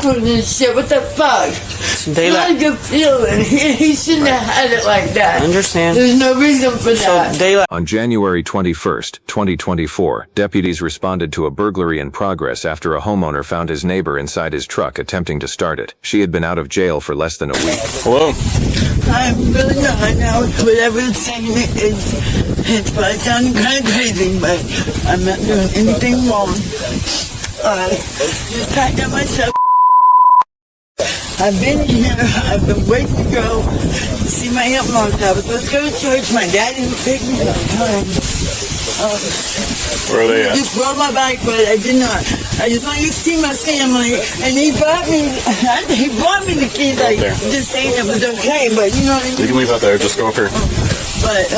for this shit. What the fuck? Not a good feeling. He shouldn't have had it like that. I understand. There's no reason for that. On January 21st, 2024, deputies responded to a burglary in progress after a homeowner found his neighbor inside his truck attempting to start it. She had been out of jail for less than a week. Hello? I'm really not now. Whatever it's saying it's probably sounding kind of crazy, but I'm not doing anything wrong. Just packed up myself. I've been here. I've been waiting to go see my Aunt Martha. I was supposed to go to church. My dad didn't pick me up time. Where are they at? I just rode my bike, but I did not. I just wanted to see my family, and he brought me the keys, like, just saying it was okay, but you know what I mean? You can leave out there, just go up here. But,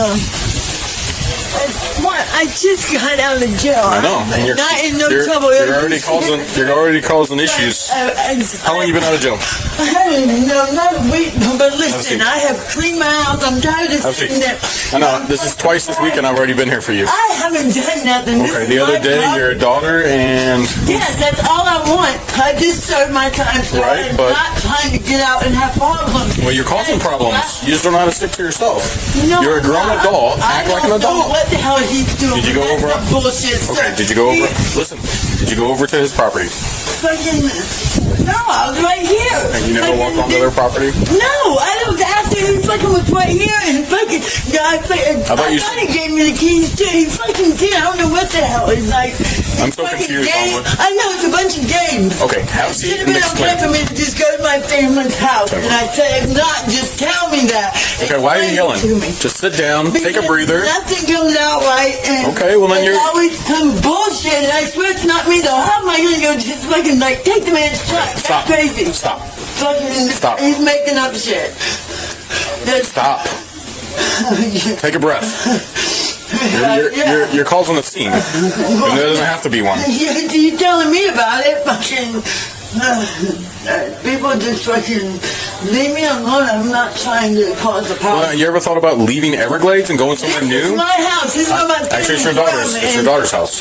I just got out of jail. I know. I'm not in no trouble. You're already causing issues. How long have you been out of jail? I don't even know, not a week, but listen, I have cleaned my house. I'm tired of sitting there. I know, this is twice this week and I've already been here for you. I haven't done nothing. Okay, the other day, your daughter and... Yes, that's all I want. I just served my time, so I'm not trying to get out and have problems. Well, you're causing problems. You just don't know how to stick to yourself. No, you're a grown adult. Act like an adult. What the hell he's doing? Did you go over? Bullshit. Okay. Did you go over? Listen. Did you go over to his property? Fucking. No, I was right here. And you never walked onto their property? No, I was after he fucking was right here and fucking. I thought he gave me the keys too. He fucking did. I don't know what the hell. He's like. I'm so confused. I know it's a bunch of games. Okay, how's he? It should have been okay for me to just go to my family's house, and I said, if not, just tell me that. Okay, why are you yelling? Just sit down, take a breather. Nothing comes out right. And okay, well then you're always some bullshit, and I swear it's not me though. How am I gonna go just fucking like take the man's truck? Stop. That's crazy. Stop. Fucking. Stop. He's making up shit. Stop. Take a breath. You're causing a scene. And there doesn't have to be one. You're telling me about it, fucking. People just fucking leave me alone. I'm not trying to cause a problem. Well, you ever thought about leaving Everglades and going somewhere new? This is my house. This is where my actually, it's your daughter's. It's your daughter's house.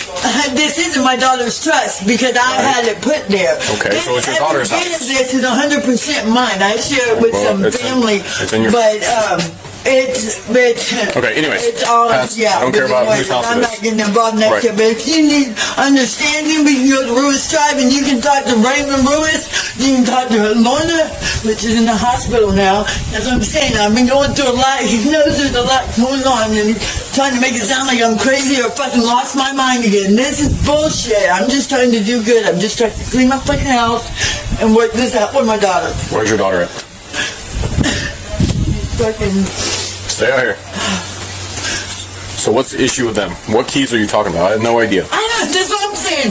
This isn't my daughter's trust because I had it put there. Okay, so it's your daughter's house. This is 100% mine. I share it with some family, it's in your... It's okay, anyways. It's all, I don't care about whose house it is. I'm not getting involved in that shit, but if you need understanding, we can go to Ruiz Drive and you can talk to Raymond Ruiz. You can talk to Lorna, which is in the hospital now. That's what I'm saying. I've been going through a lot. He knows there's a lot going on and he's trying to make it sound like I'm crazy or fucking lost my mind again. This is bullshit. I'm just trying to do good. I'm just trying to clean my fucking house and work this out with my daughter. Where's your daughter at? Stay out here. So what's the issue with them? What keys are you talking about? I have no idea. I know, that's what I'm saying.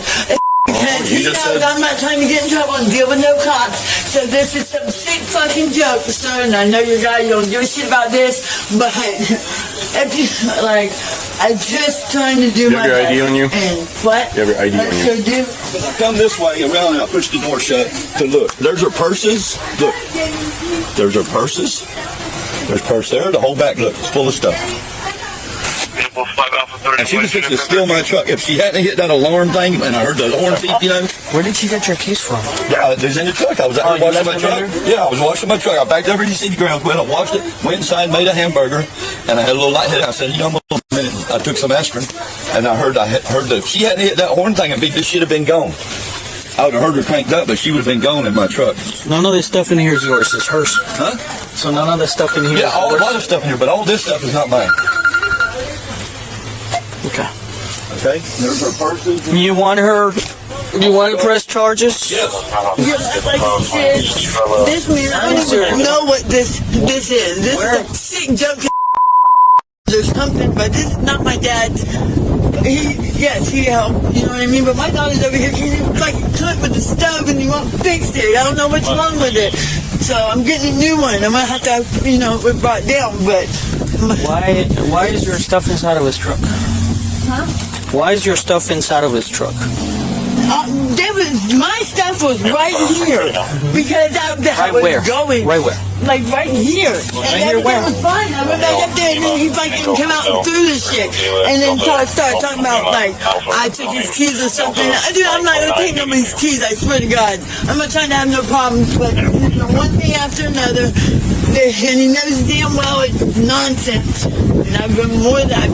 You just said I'm not trying to get in trouble and deal with no cops. So this is some sick fucking joke, sir. And I know you guys don't give a shit about this, but if you I'm just trying to do my best. You have your ID on you? And what? You have your ID on you? Come this way around and I'll push the door shut. So look, there's her purses. Look, there's her purses. There's purse there. The whole back, look, it's full of stuff. And she was fixing to steal my truck. If she hadn't hit that alarm thing, and I heard the horn beep, you know. Where did you get your keys from? Yeah, it was in the truck. I was out there washing my truck. Yeah, I was washing my truck. I backed over to see the grounds. Well, I washed it, went inside, made a hamburger, and I had a little light hit. I said, you know, a minute. I took some aspirin, and I heard that if she hadn't hit that horn thing and beep, this should have been gone. I would have heard her cranked up, but she would have been gone in my truck. None of this stuff in here is yours. It's hers. Huh? So none of this stuff in here is yours? Yeah, a lot of stuff in here, but all this stuff is not mine. Okay. Okay? There's her purses. You want to press charges? Yes. Like you said, this man, I don't even know what this is. This is a sick joke or something, but this is not my dad's. He helped, you know what I mean? But my daughter's over here, she's fucking cook with the stove and he won't fix it. I don't know what's wrong with it. So I'm getting a new one. I'm going to have to, it brought down, but... Why is your stuff inside of his truck? Huh? Why is your stuff inside of his truck? There was my stuff was right here because I was where? going. Right where? Like right here. And here everything where? was fine. I went back up there and then he fucking come out and threw this shit. And then started talking about like I took his keys or something. Dude, I'm not gonna take nobody's keys, I swear to God. I'm not trying to have no problems, but one thing after another. And he knows damn well it's nonsense. And I've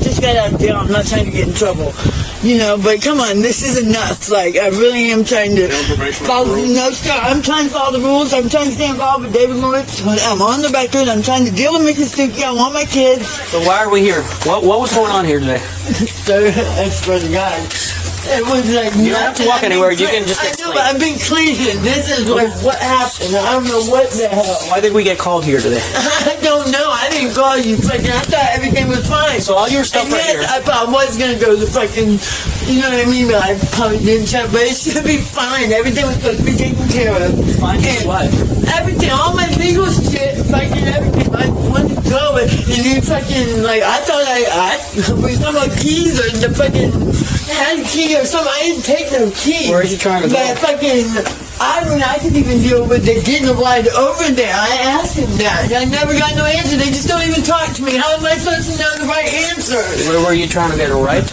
just got out of jail. I'm not trying to get in trouble. You know, but come on, this is enough. Like, I really am trying to follow, I'm trying to follow the rules. I'm trying to stay involved with David Lawrence. I'm on the record. I'm trying to deal with Mrs. Stuckey. I want my kids. So why are we here? What was going on here today? So, I swear to God. It was like you don't have to walk anywhere. You can just I explain. know, but I've been cleaning. This is like what happened. I don't know what the hell. Why did we get called here today? I don't know. I didn't call you. Fucking, I thought everything was fine. So all your stuff And right yes, here. I thought I was gonna go to fucking, you know what I mean? But I probably didn't check. But it should be fine. Everything was supposed to be taken care of. Fine for And what? everything, all my legal shit, fucking everything. I wanted to go, and you fucking like I thought I was talking about keys or the fucking had a key or something. I didn't take no key. Where are you trying to go? But fucking, I mean, I could even deal with it getting a ride over there. I asked him that. I never got no answer. They just don't even talk to me. How am I supposed to know the right answer? Where were you trying to get a right?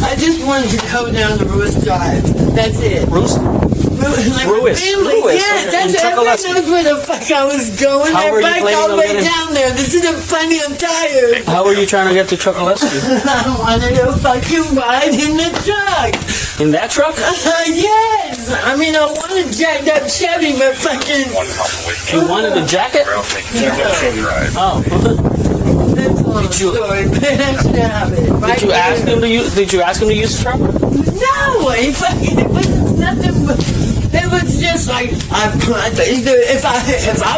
I just wanted to go down the Lewis Drive. That's it. Bruce? Like Lewis. family, Lewis, yes, okay. that's In everybody Chuckalesky. knows where the fuck I was going. How They're were you back planning all the on way getting- down there. This isn't funny. I'm tired. How were you trying to get to Chuckalesky? I wanted to fucking ride in the truck. In that truck? Yes. I mean, I wanted jacked up Chevy, but fucking. You wanted a jacket? Oh. That's a long story, but I should have it. Right Did you ask here. him to use? Did you ask him to use the truck? No, he fucking. It was nothing but. It was just like if I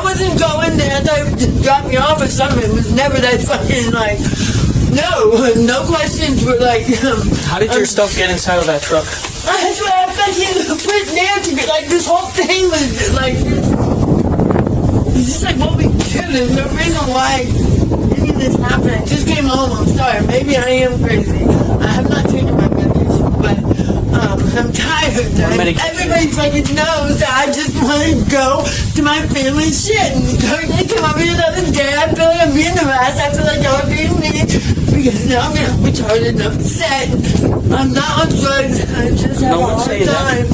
wasn't going there, they would drop me off or something. It was never that fucking like. No questions were like. How did your stuff get inside of that truck? That's why I fucking put there to be like this whole thing was like. It's just like what we do. There's no reason why any of this happened. I just came home. I'm sorry. Maybe I am crazy. I have not taken my medication, but I'm tired. Everybody fucking knows that I just want to go to my family shit. And they come over here the other day. I feel like I'm being harassed. I feel like y'all are being mean because now I'm getting retarded and upset. I'm not on drugs. I just have No a one hard say that. time.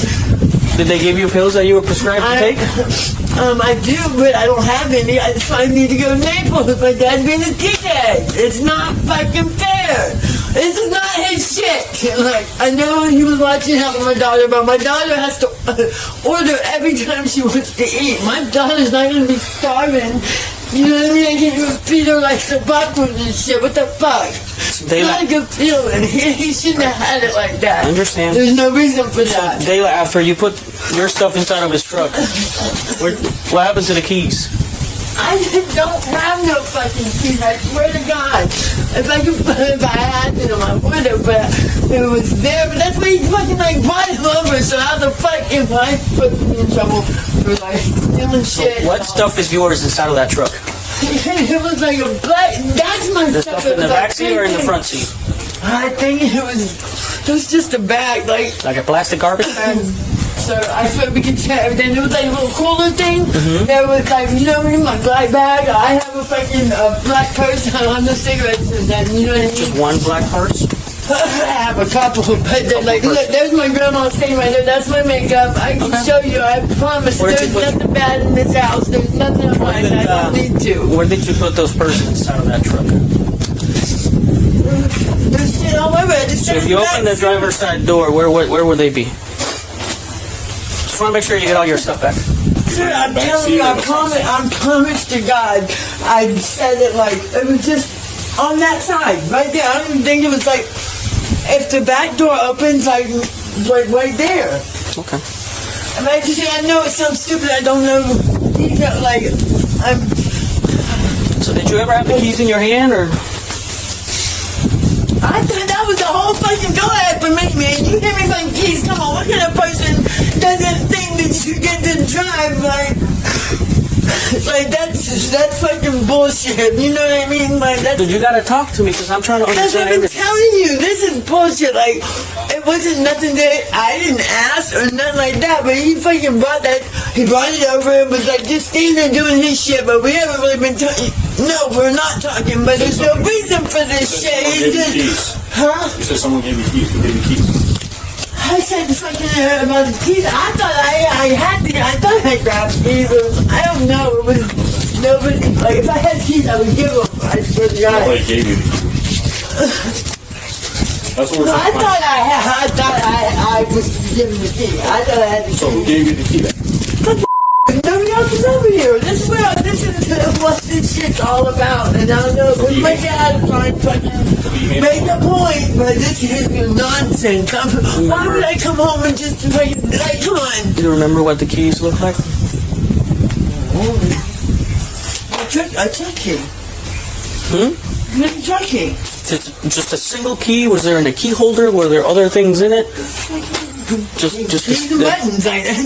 Did they give you pills that you were prescribed to take? I do, but I don't have any. I just I need to go to Naples. My dad's being a dickhead. It's not fucking fair. This is not his shit. Like, I know he was watching helping my daughter, but my daughter has to order every time she wants to eat. My daughter's not going to be starving. You know what I mean? I can't even feed her like some backwards and shit. What the fuck? It's not a good feeling. He shouldn't have had it like that. I understand. There's no reason for that. Dayla, after you put your stuff inside of his truck, what happened to the keys? I don't have no fucking keys. I swear to God. If I had them, I would have, but it was there. But that's why he fucking like brought him over. So how the fuck am I put me in trouble for like stealing shit? What stuff is yours inside of that truck? It was like a black. That's my The stuff. stuff in the It was back like seat or in the front seat? I think it was just a bag, like. Like a plastic garbage bag? So I thought we could check everything. There was like a little cooler thing. There was like, you know, in my black bag, I have a fucking black purse on the cigarettes and then, you know what I mean? Just one black purse? I have a couple, but they're like, look, there's my grandma's thing right there. That's my makeup. I can show you. I promise. Where'd you There's put- nothing bad in this house. There's nothing of mine. I don't need to. Where did you put those purses inside of that truck? There's shit all over it. So if you open the driver's side door, where would they be? Just want to make sure you get all your stuff back. Sir, I'm telling you, I promise to God, I said it like, it was just on that side, right there. I don't even think it was like, if the back door opens, like right there. Okay. And I just say, I know it sounds stupid, I don't know, like, So did you ever have the keys in your hand, or? I thought that was the whole fucking go ahead for me, man. You give me some keys, come on, what kind of person doesn't think that you get to drive, like that's fucking bullshit, you know what I mean? Like, that's, Dude, you gotta talk to me, because I'm trying to that's what understand I've been everything. telling you, this is bullshit. Like, it wasn't nothing that I didn't ask or nothing like that, but he fucking brought that, he brought it over and was like, just staying there doing his shit, but we haven't really been talking. No, we're not talking, but there's no reason for this shit. It's just, huh? You said someone gave you keys. Who gave you keys? I said fucking about the keys. I thought I had the, I thought I grabbed keys. I don't know. It was nobody. Like if I had keys, I would give them. I swear to God. Nobody gave you the keys. That's what we're No, I trying to thought I was given the key. I thought I had the So who key. gave you the key then? Nobody else is over here. This is what this shit's all about. And I don't know. This my dad trying to fucking make a point, but this is nonsense. Why would I come home and just fucking like, come on? Do you remember what the keys look like? A truck key. A truck key. Just a single key? Was there in a key holder? Were there other things in it? Just Keys and buttons.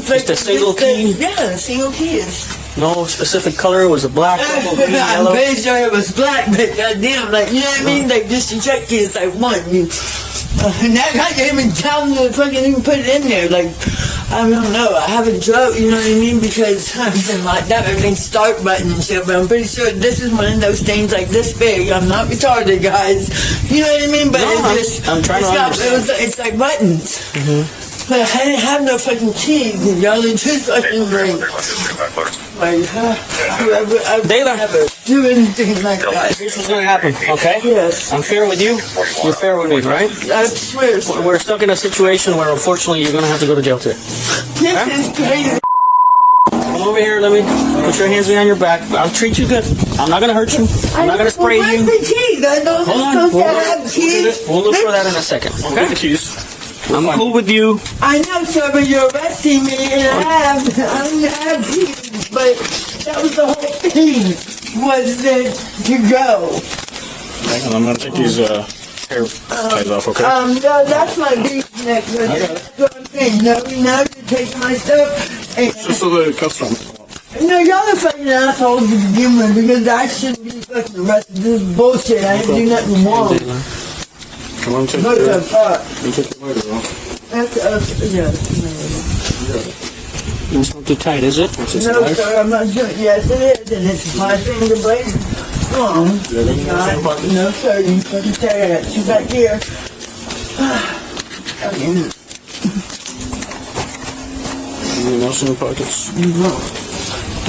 just a single key? Yeah, a single key is. No specific color? Was it black, purple, green, I'm yellow? pretty sure it was black, but goddamn, like, you know what I mean? Like, just a check key is like one. And that guy didn't even tell me to fucking even put it in there. Like, I don't know. I haven't drove, you know what I mean? Because I've been like that, everything start button and shit, but I'm pretty sure this is one of those things like this big. I'm not retarded, guys. You know what I mean? But No, it's just, I'm trying to understand. it's like buttons. But I didn't have no fucking keys, and y'all are just fucking great. Like, I would never do anything like that. Here's what's gonna happen, okay? Yes. I'm fair with you. You're fair with me, right? I swear. We're stuck in a situation where unfortunately you're gonna have to go to jail today. This is crazy. Come over here, let me put your hands behind your back. I'll treat you good. I'm not gonna hurt you. I'm not gonna spray Where's you. the keys? I don't Hold on. supposed to have keys. We'll look for that in a second, Get okay? the keys. I'm cool with you. I know, sir, but you're arresting me, and I have keys, but that was the whole thing, was that to go. Hang on, I'm gonna take these hair ties off, okay? No, that's my beef necklace. That's what I'm saying. No, now you're taking my stuff. And, Just so the cuffs don't come off. no, y'all are fucking assholes to begin with, because I shouldn't be fucking arrested. This is bullshit. I didn't do nothing wrong. Come on, take What the the fuck? take the lighter off. That's, yeah. It's not too tight, is it? No, sir, I'm not doing. Yes, it is, and it's my finger blade. Wrong. No, sir, you fucking tear that shit back here. Anything else in the pockets?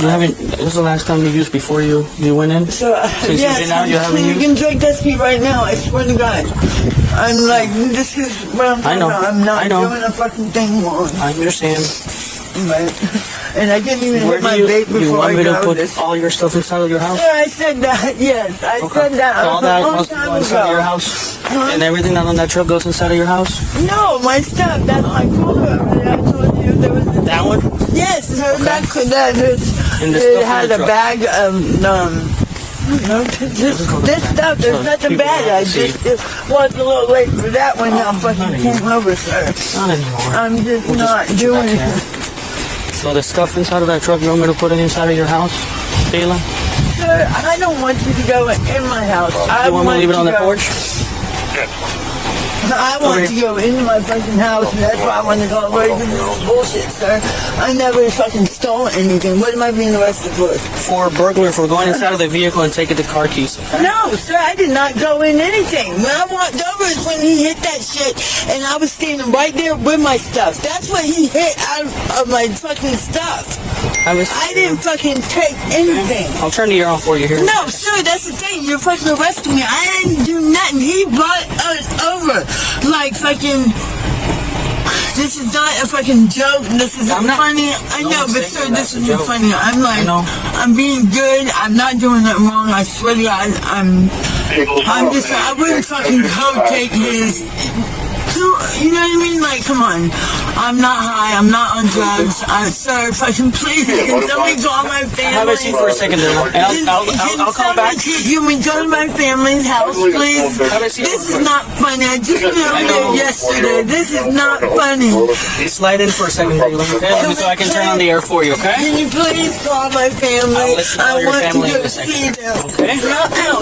You haven't. This is the last time you used before you went in. So, Since you've been out, you haven't you used. can drink this key right now. I swear to God. I'm like, this is what I'm talking I know. about. I'm not I know. doing a fucking thing wrong. I understand. Right? And I didn't even Where hit my do vape you before want I me to got put this. all your stuff inside of your house? Yeah, I said that. Yes, I said that. All a that long must time go inside of your ago. house, and everything that on that truck goes inside of your house. No, my stuff. That's my cooler. I told you there was. That one. Yes, her Okay. that And the it stuff in had the a truck. bag of this stuff. There's nothing people bad. I have to see. just was a little late for that one. Now fucking came over, sir. Not anymore. I'm just We'll not put you doing back it. there. So the stuff inside of that truck, you want me to put it inside of your house, Kayla? Sir, I don't want you to go in my house. I You want me to leave it on the go- porch? I want Okay. to go into my fucking house, and that's why I want to go away. This is bullshit, sir. I never fucking stole anything. What am I being arrested for? For burglar, for going inside of the vehicle and taking the car keys. No, sir, I did not go in anything. When I walked over is when he hit that shit, and I was standing right there with my stuff. That's what he hit out of my fucking stuff. I didn't fucking take anything. I'll turn the ear on for you here. No, sir, that's the thing. You're fucking arresting me. I didn't do nothing. He brought us over. Like fucking. This is not a fucking joke. This isn't I'm not- funny. I no know, one's but saying sir, that's this a isn't joke. funny. I'm like, I know. I'm being good. I'm not doing nothing wrong. I swear to God, I'm just, I wouldn't fucking go take his. You know what I mean? Like, come on. I'm not high. I'm not on drugs. Sir, if I can please, can somebody call my family? Have a seat for a second there. And I'll call back. You may go to my family's house, please. This is not funny. I just moved there yesterday. This is not funny. Slide in for a second, Kayla, okay? So I can turn on the air for you, okay? Can you please call my family? I'll let you call I your want family to in go a second. see them. Okay.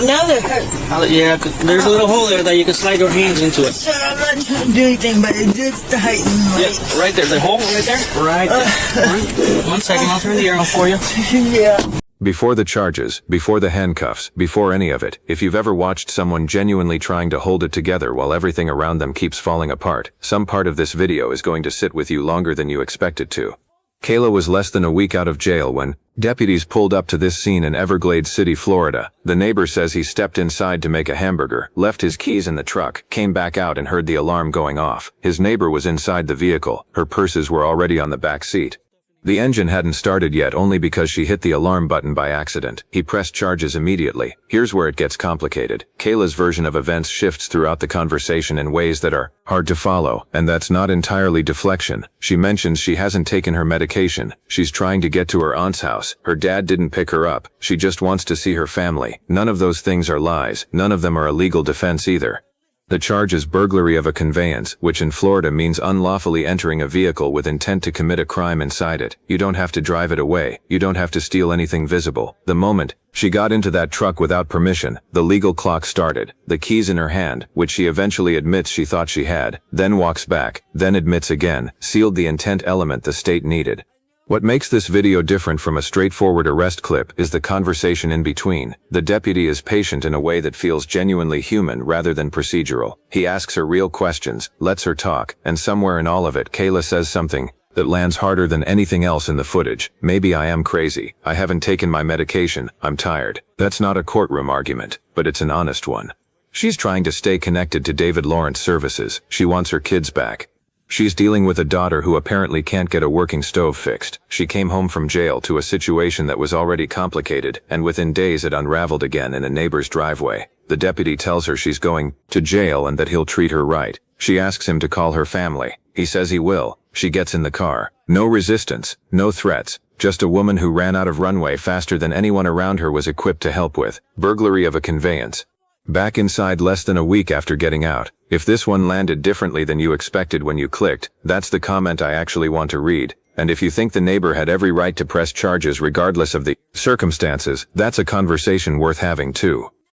Now they're hurt. Yeah, 'cause there's a little hole there that you can slide your hands into it. Sir, I'm not trying to do anything, but it just heightened. Yeah, right there. The hole right there? Right there. Right. 1 second, I'll turn the air on for you. Yeah. Before the charges, before the handcuffs, before any of it, if you've ever watched someone genuinely trying to hold it together while everything around them keeps falling apart, some part of this video is going to sit with you longer than you expect it to. Kayla was less than a week out of jail when deputies pulled up to this scene in Everglades City, Florida. The neighbor says he stepped inside to make a hamburger, left his keys in the truck, came back out and heard the alarm going off. His neighbor was inside the vehicle. Her purses were already on the back seat. The engine hadn't started yet only because she hit the alarm button by accident. He pressed charges immediately. Here's where it gets complicated. Kayla's version of events shifts throughout the conversation in ways that are hard to follow, and that's not entirely deflection. She mentions she hasn't taken her medication. She's trying to get to her aunt's house. Her dad didn't pick her up. She just wants to see her family. None of those things are lies. None of them are a legal defense either. The charge is burglary of a conveyance, which in Florida means unlawfully entering a vehicle with intent to commit a crime inside it. You don't have to drive it away. You don't have to steal anything visible. The moment she got into that truck without permission, the legal clock started. The keys in her hand, which she eventually admits she thought she had, then walks back, then admits again, sealed the intent element the state needed. What makes this video different from a straightforward arrest clip is the conversation in between. The deputy is patient in a way that feels genuinely human rather than procedural. He asks her real questions, lets her talk, and somewhere in all of it, Kayla says something that lands harder than anything else in the footage. Maybe I am crazy. I haven't taken my medication. I'm tired. That's not a courtroom argument, but it's an honest one. She's trying to stay connected to David Lawrence Services. She wants her kids back. She's dealing with a daughter who apparently can't get a working stove fixed. She came home from jail to a situation that was already complicated, and within days it unraveled again in a neighbor's driveway. The deputy tells her she's going to jail and that he'll treat her right. She asks him to call her family. He says he will. She gets in the car. No resistance, no threats. Just a woman who ran out of runway faster than anyone around her was equipped to help with. Burglary of a conveyance. Back inside less than a week after getting out. If this one landed differently than you expected when you clicked, that's the comment I actually want to read. And if you think the neighbor had every right to press charges regardless of the circumstances, that's a conversation worth having too.